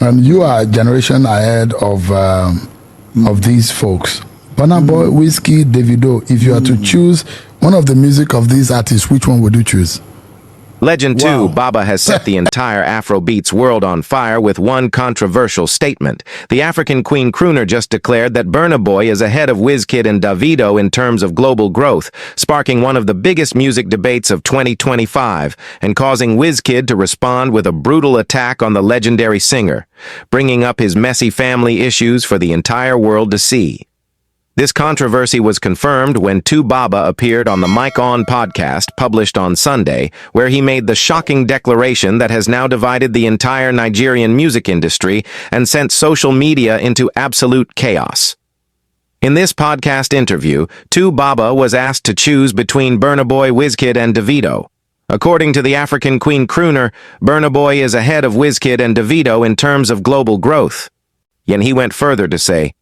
You are a generation ahead of these folks. Burna Boy, Wizkid, Davido. If you are to choose one of the music of these artists, which one would you choose? Legend 2, Baba has set the entire Afrobeats world on fire with one controversial statement. The African Queen crooner just declared that Burna Boy is ahead of Wizkid and Davido in terms of global growth, sparking one of the biggest music debates of 2025 and causing Wizkid to respond with a brutal attack on the legendary singer, bringing up his messy family issues for the entire world to see. This controversy was confirmed when Baba appeared on the Mic On podcast published on Sunday, where he made the shocking declaration that has now divided the entire Nigerian music industry and sent social media into absolute chaos. In this podcast interview, Baba was asked to choose between Burna Boy, Wizkid, and Davido. According to the African Queen crooner, Burna Boy is ahead of Wizkid and Davido in terms of global growth. And he went further to say,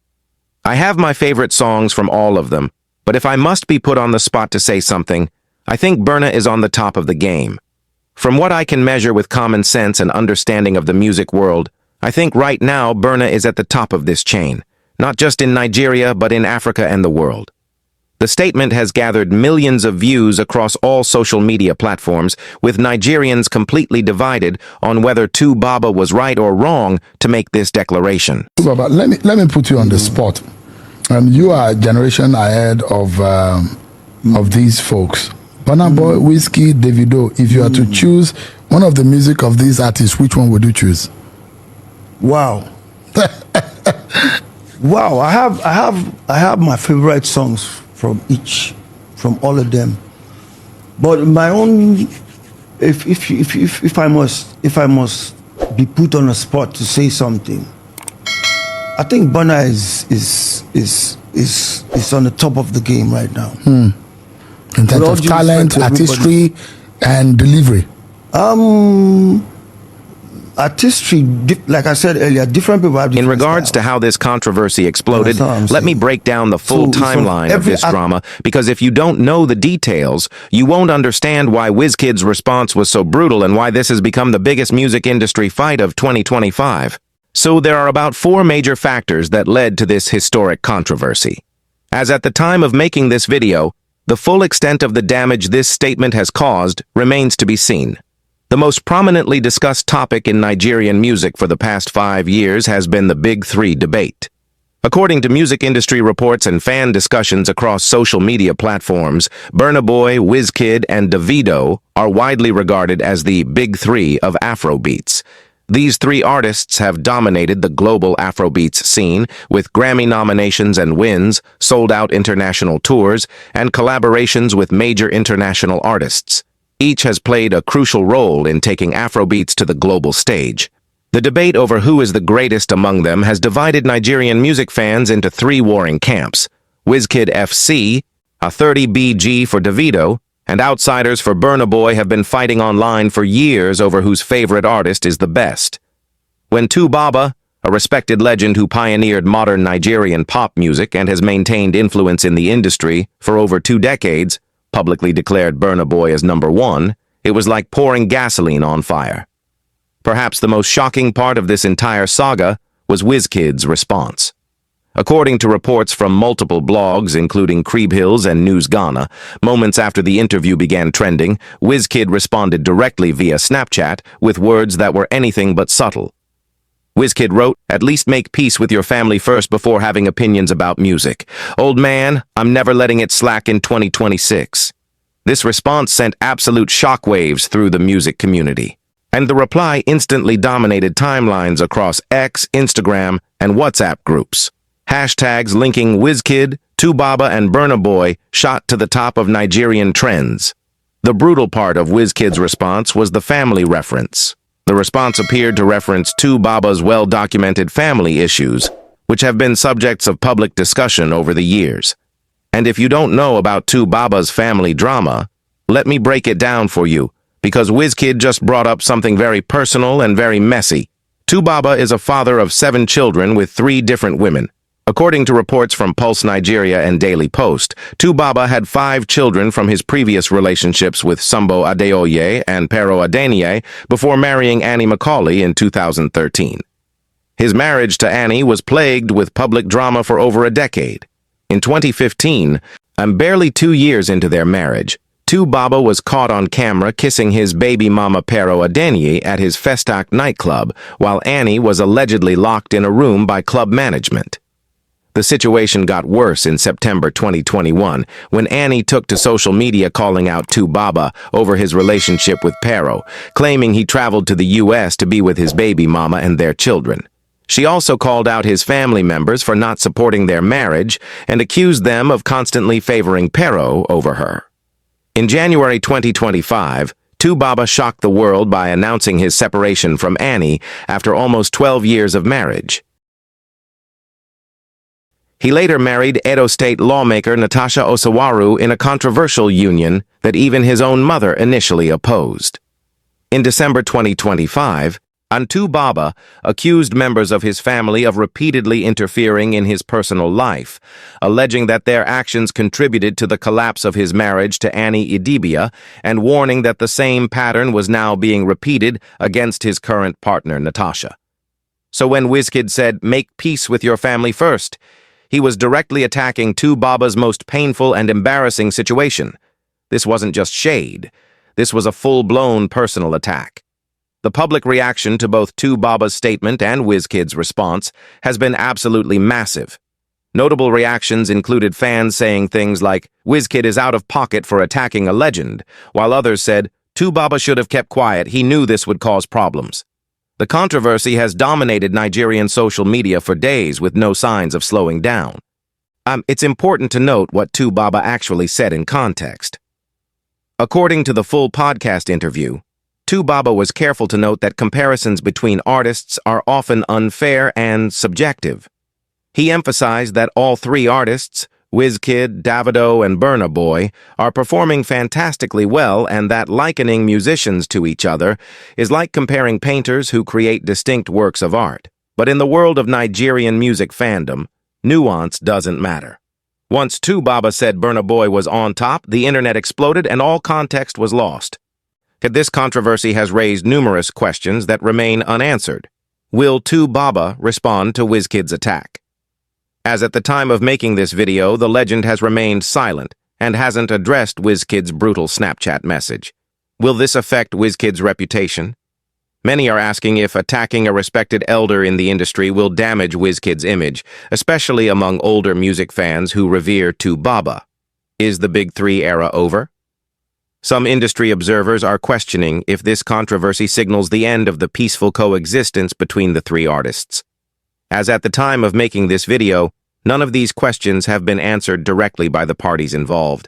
"I have my favorite songs from all of them, but if I must be put on the spot to say something, I think Burna is on the top of the game. From what I can measure with common sense and understanding of the music world, I think right now Burna is at the top of this chain, not just in Nigeria but in Africa and the world." The statement has gathered millions of views across all social media platforms, with Nigerians completely divided on whether Baba was right or wrong to make this declaration. Baba, let me put you on the spot. You are a generation ahead of these folks. Burna Boy, Wizkid, Davido. If you are to choose one of the music of these artists, which one would you choose? Wow. Wow, I have my favorite songs from all of them, but my own, if I must be put on a spot to say something, I think Burna is on the top of the game right now. In terms of talent, artistry, and delivery. Artistry, like I said earlier, different people have different In regards styles. to how this controversy exploded, let me break down the full timeline of this drama, because if you don't know the details, you won't understand why Wizkid's response was so brutal and why this has become the biggest music industry fight of 2025. So there are about 4 major factors that led to this historic controversy. As at the time of making this video, the full extent of the damage this statement has caused remains to be seen. The most prominently discussed topic in Nigerian music for the past 5 years has been the Big Three debate. According to music industry reports and fan discussions across social media platforms, Burna Boy, Wizkid, and Davido are widely regarded as the Big Three of Afrobeats. These 3 artists have dominated the global Afrobeats scene with Grammy nominations and wins, sold-out international tours, and collaborations with major international artists. Each has played a crucial role in taking Afrobeats to the global stage. The debate over who is the greatest among them has divided Nigerian music fans into 3 warring camps: Wizkid FC, a 30 BG for Davido, and outsiders for Burna Boy have been fighting online for years over whose favorite artist is the best. When Baba, a respected legend who pioneered modern Nigerian pop music and has maintained influence in the industry for over 2 decades, publicly declared Burna Boy as number 1, it was like pouring gasoline on fire. Perhaps the most shocking part of this entire saga was Wizkid's response. According to reports from multiple blogs, including Crebe Hills and News Ghana, moments after the interview began trending, Wizkid responded directly via Snapchat with words that were anything but subtle. Wizkid wrote, "At least make peace with your family first before having opinions about music. Old man, I'm never letting it slack in 2026. This response sent absolute shockwaves through the music community, and the reply instantly dominated timelines across X, Instagram, and WhatsApp groups. Hashtags linking Wizkid, Baba, and Burna Boy shot to the top of Nigerian trends. The brutal part of Wizkid's response was the family reference. The response appeared to reference Baba's well-documented family issues, which have been subjects of public discussion over the years. And if you don't know about Baba's family drama, let me break it down for you, because Wizkid just brought up something very personal and very messy. Baba is a father of 7 children with 3 different women. According to reports from Pulse Nigeria and Daily Post, Baba had 5 children from his previous relationships with Sumbo Adeoye and Pero Adeniyi before marrying Annie Macaulay in 2013. His marriage to Annie was plagued with public drama for over a decade. In 2015, barely 2 years into their marriage, Baba was caught on camera kissing his baby mama Pero Adenyi at his Festac nightclub, while Annie was allegedly locked in a room by club management. The situation got worse in September 2021 when Annie took to social media calling out Baba over his relationship with Pero, claiming he traveled to the U.S. to be with his baby mama and their children. She also called out his family members for not supporting their marriage and accused them of constantly favoring Pero over her. In January 2025, Baba shocked the world by announcing his separation from Annie after almost 12 years of marriage. He later married Edo State lawmaker Natasha Osawaru in a controversial union that even his own mother initially opposed. In December 2025, Baba accused members of his family of repeatedly interfering in his personal life, alleging that their actions contributed to the collapse of his marriage to Annie Idibia and warning that the same pattern was now being repeated against his current partner, Natasha. So when Wizkid said, "Make peace with your family first," he was directly attacking Baba's most painful and embarrassing situation. This wasn't just shade. This was a full-blown personal attack. The public reaction to both Baba's statement and Wizkid's response has been absolutely massive. Notable reactions included fans saying things like, "Wizkid is out of pocket for attacking a legend," while others said, "Baba should have kept quiet, he knew this would cause problems." The controversy has dominated Nigerian social media for days with no signs of slowing down. It's important to note what Baba actually said in context. According to the full podcast interview, Baba was careful to note that comparisons between artists are often unfair and subjective. He emphasized that all three artists, Wizkid, Davido, and Burna Boy, are performing fantastically well, and that likening musicians to each other is like comparing painters who create distinct works of art. But in the world of Nigerian music fandom, nuance doesn't matter. Once Baba said Burna Boy was on top, the internet exploded and all context was lost. This controversy has raised numerous questions that remain unanswered. Will Baba respond to Wizkid's attack? As at the time of making this video, the legend has remained silent and hasn't addressed Wizkid's brutal Snapchat message. Will this affect Wizkid's reputation? Many are asking if attacking a respected elder in the industry will damage Wizkid's image, especially among older music fans who revere Baba. Is the Big Three era over? Some industry observers are questioning if this controversy signals the end of the peaceful coexistence between the three artists. As at the time of making this video, none of these questions have been answered directly by the parties involved.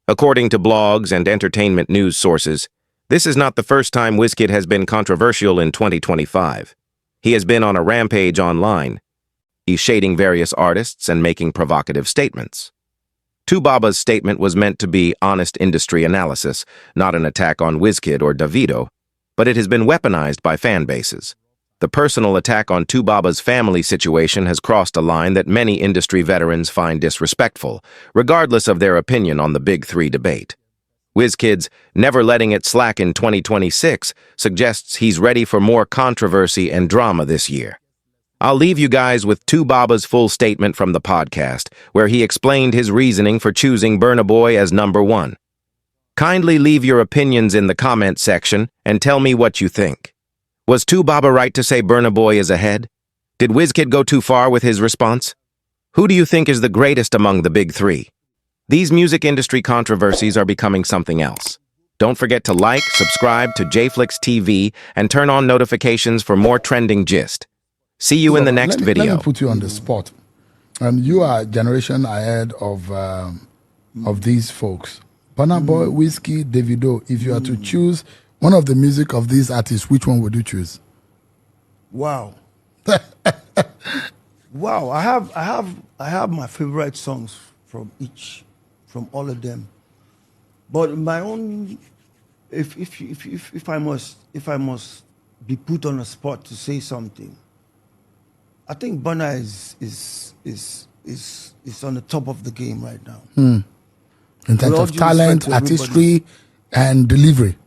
According to blogs and entertainment news sources, this is not the first time Wizkid has been controversial in 2025. He has been on a rampage online. He's shading various artists and making provocative statements. Baba's statement was meant to be honest industry analysis, not an attack on Wizkid or Davido, but it has been weaponized by fan bases. The personal attack on Baba's family situation has crossed a line that many industry veterans find disrespectful, regardless of their opinion on the Big Three debate. Wizkid's "never letting it slack in 2026" suggests he's ready for more controversy and drama this year. I'll leave you guys with Baba's full statement from the podcast, where he explained his reasoning for choosing Burna Boy as number 1. Kindly leave your opinions in the comment section and tell me what you think. Was Baba right to say Burna Boy is ahead? Did Wizkid go too far with his response? Who do you think is the greatest among the Big Three? These music industry controversies are becoming something else. Don't forget to like, subscribe to JFlix TV, and turn on notifications for more trending gist. See you in the next video. Let me put you on the spot. You are a generation ahead of these folks. Burna Boy, Wizkid, Davido. If you are to choose one of the music of these artists, which one would you choose? Wow. Wow. I have my favorite songs from all of them. But my own, if I must be put on a spot to say something, I think Burna is on the top of the game right now. In terms of talent, artistry, and delivery.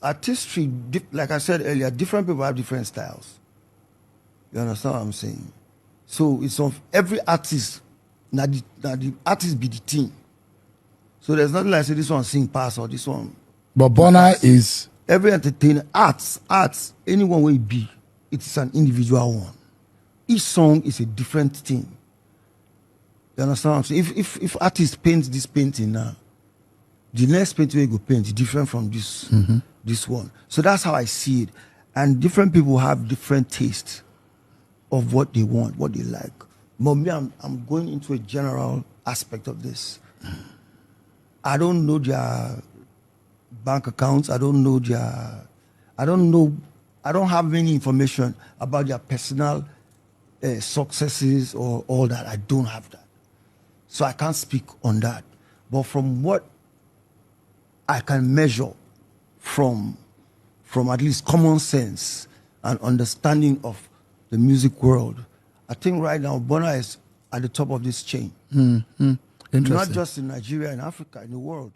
artistry, like I said earlier, different people have different styles. You understand what I'm saying? So it's of every artist, now the artist be the team. So there's nothing like say this one sing pass or this one. But Burna is every entertainer, arts, anyone will be, it's an individual one. Each song is a different thing. You understand what I'm saying? If artist paints this painting now, the next painting we go paint is different from this this one. So that's how I see it. And different people have different tastes of what they want, what they like. But me, I'm going into a general aspect of this. I don't know their bank accounts. I don't have any information about their personal successes or all that. I don't have that. So I can't speak on that. But from what I can measure from at least common sense and understanding of the music world, I think right now Burna is at the top of this chain. interesting. Not just in Nigeria, in Africa, in the world.